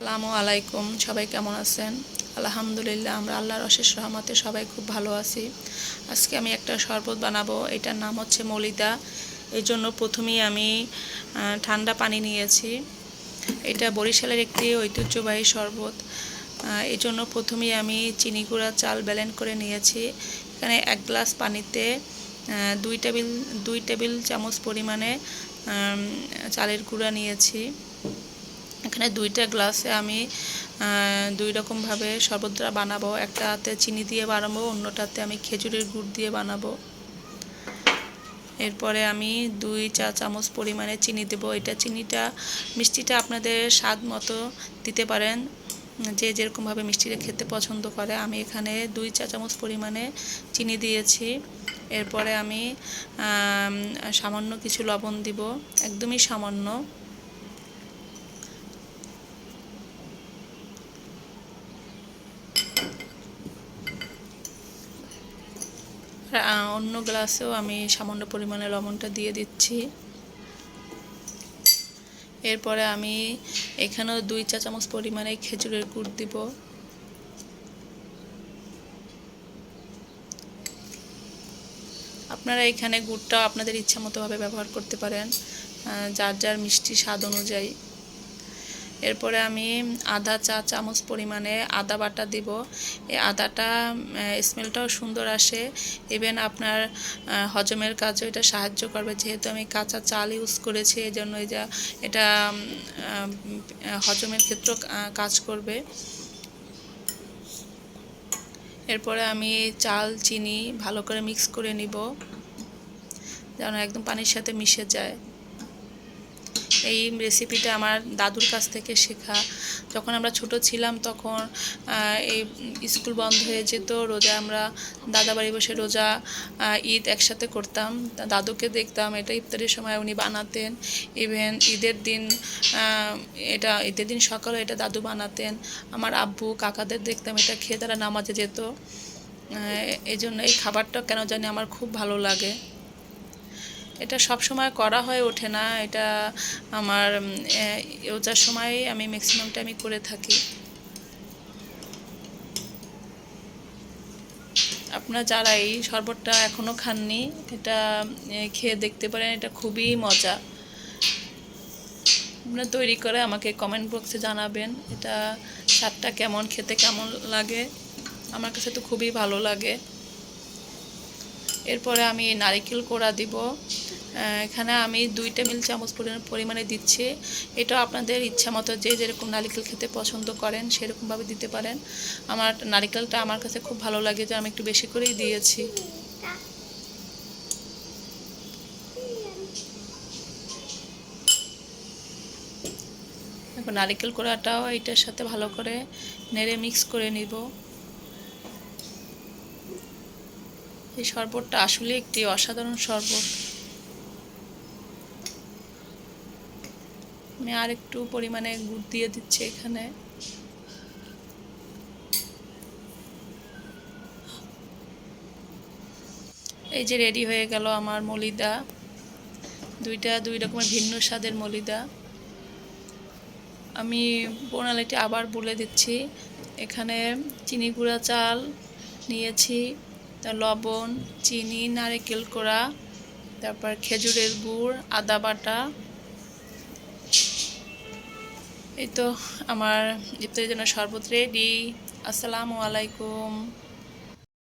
আসসালামু আলাইকুম। সবাই কেমন আছেন? আলহামদুলিল্লাহ, আমরা আল্লাহর অশেষ রহমতে সবাই খুব ভালো আছি। আজকে আমি একটা শরবত বানাবো। এটার নাম হচ্ছে মলিদা। এই জন্য প্রথমেই আমি ঠান্ডা পানি নিয়েছি। এটা বরিশালের একটি ঐতিহ্যবাহী শরবত। এই জন্য প্রথমেই আমি চিনি গুঁড়া চাল ব্লেন্ড করে নিয়েছি। এখানে 1 গ্লাস পানিতে 2 টেবিল চামচ পরিমাণে চালের গুঁড়া নিয়েছি। এখানে 2টা গ্লাসে আমি 2 রকমভাবে শরবতটা বানাবো। একটাতে চিনি দিয়ে বানাবো, অন্যটাতে আমি খেজুরের গুড় দিয়ে বানাবো। এরপরে আমি 2 চা চামচ পরিমাণে চিনি দেব। মিষ্টিটা আপনাদের স্বাদ মতো দিতে পারেন, যে যেরকমভাবে মিষ্টিটা খেতে পছন্দ করে। আমি এখানে 2 চা চামচ পরিমাণে চিনি দিয়েছি। এরপরে আমি সামান্য কিছু লবণ দিব, একদমই সামান্য। অন্য গ্লাসেও আমি সামান্য পরিমাণে লবণটা দিয়ে দিচ্ছি। এরপরে আমি এখানেও 2 চা চামচ পরিমাণে খেজুরের গুড় দিব। আপনারা এখানে গুড়টা আপনাদের ইচ্ছা মতোভাবে ব্যবহার করতে পারেন, যার যার মিষ্টি স্বাদ অনুযায়ী। এরপরে আমি আধা চা চামচ পরিমাণে আদা বাটা দিব। এই আদাটা স্মেলটাও সুন্দর আসে, ইভেন আপনার হজমের কাজও এটা সাহায্য করবে। যেহেতু আমি কাঁচা চাল ইউজ করেছি, এই জন্য এটা হজমের ক্ষেত্রেও কাজ করবে। এরপরে আমি চাল চিনি ভালো করে মিক্স করে নিব, যেন একদম পানির সাথে মিশে যায়। এই রেসিপিটা আমার দাদুর কাছ থেকে শেখা। যখন আমরা ছোট ছিলাম তখন এই স্কুল বন্ধ হয়ে যেত, রোজা আমরা দাদা বাড়ি বসে রোজা ঈদ একসাথে করতাম। দাদুকে দেখতাম এটা ইফতারের সময় উনি বানাতেন। ইভেন ঈদের দিন সকালে এটা দাদু বানাতেন। আমার আব্বু কাকাদের দেখতাম এটা খেয়ে তারা নামাজে যেত। এই জন্য এই খাবারটা কেন জানি আমার খুব ভালো লাগে। এটা সব সময় করা হয়ে ওঠে না, এটা আমার রোজার সময় আমি ম্যাক্সিমাম টাইমই করে থাকি। আপনারা যারা এই শরবতটা এখনও খাননি, এটা খেয়ে দেখতে পারেন। এটা খুবই মজা। আপনারা তৈরি করে আমাকে কমেন্ট বক্সে জানাবেন এটা স্বাদটা কেমন, খেতে কেমন লাগে। আমার কাছে তো খুবই ভালো লাগে। এরপরে আমি নারকেল কোড়া দিব। এখানে আমি 2 টেবিল চামচ পরিমাণে দিচ্ছি। এটা আপনাদের ইচ্ছা মতো যে যেরকম নারকেল খেতে পছন্দ করেন সেরকমভাবে দিতে পারেন। আমার নারকেলটা আমার কাছে খুব ভালো লাগে, যে আমি একটু বেশি করেই দিয়েছি। এখন নারকেল কোড়াটাও এটার সাথে ভালো করে নেড়ে মিক্স করে নিব। এই শরবতটা আসলে একটি অসাধারণ শরবত। আমি আর একটু পরিমাণে গুড় দিয়ে দিচ্ছি এখানে। এই যে রেডি হয়ে গেল আমার মলিদা। 2 রকমের ভিন্ন স্বাদের মলিদা। আমি প্রণালীটি আবার বলে দিচ্ছি। এখানে চিনি গুঁড়া চাল নিয়েছি, লবণ, চিনি, নারকেল কোড়া, তারপর খেজুরের গুড়, আদা বাটা। এই তো আমার ইফতারের জন্য শরবত রেডি। আসসালামু আলাইকুম।